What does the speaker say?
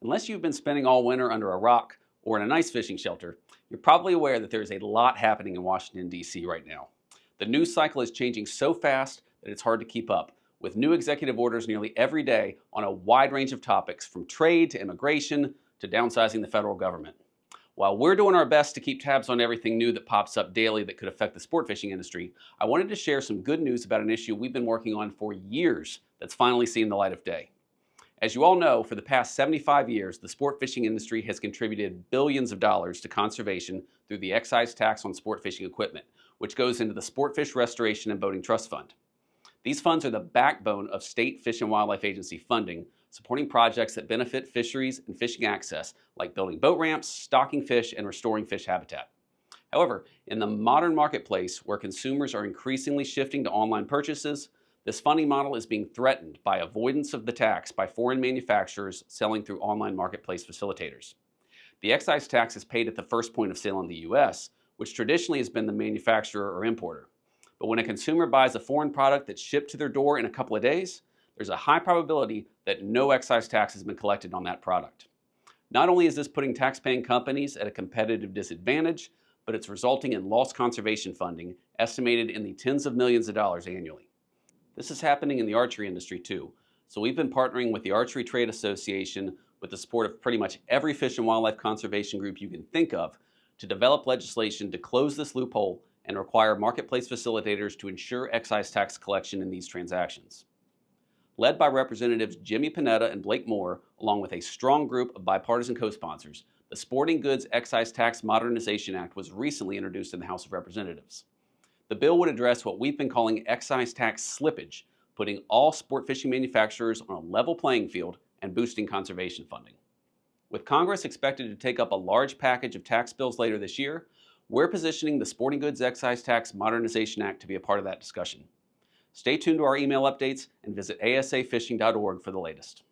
Unless you've been spending all winter under a rock or in a nice fishing shelter, you're probably aware that there's a lot happening in Washington, D.C. right now. The news cycle is changing so fast that it's hard to keep up, with new executive orders nearly every day on a wide range of topics, from trade to immigration to downsizing the federal government. While we're doing our best to keep tabs on everything new that pops up daily that could affect the sport fishing industry, I wanted to share some good news about an issue we've been working on for years that's finally seen the light of day. As you all know, for the past 75 years, the sport fishing industry has contributed billions of dollars to conservation through the excise tax on sport fishing equipment, which goes into the Sportfish Restoration and Boating Trust Fund. These funds are the backbone of state Fish and Wildlife Agency funding, supporting projects that benefit fisheries and fishing access, like building boat ramps, stocking fish, and restoring fish habitat. However, in the modern marketplace, where consumers are increasingly shifting to online purchases, this funding model is being threatened by avoidance of the tax by foreign manufacturers selling through online marketplace facilitators. The excise tax is paid at the first point of sale in the U.S., which traditionally has been the manufacturer or importer. But when a consumer buys a foreign product that's shipped to their door in a couple of days, there's a high probability that no excise tax has been collected on that product. Not only is this putting tax-paying companies at a competitive disadvantage, but it's resulting in lost conservation funding estimated in the tens of millions of dollars annually. This is happening in the archery industry too. So we've been partnering with the Archery Trade Association, with the support of pretty much every fish and wildlife conservation group you can think of, to develop legislation to close this loophole and require marketplace facilitators to ensure excise tax collection in these transactions. Led by Representatives Jimmy Panetta and Blake Moore, along with a strong group of bipartisan co-sponsors, the Sporting Goods Excise Tax Modernization Act was recently introduced in the House of Representatives. The bill would address what we've been calling excise tax slippage, putting all sport fishing manufacturers on a level playing field and boosting conservation funding. With Congress expected to take up a large package of tax bills later this year, we're positioning the Sporting Goods Excise Tax Modernization Act to be a part of that discussion. Stay tuned to our email updates and visit asafishing.org for the latest.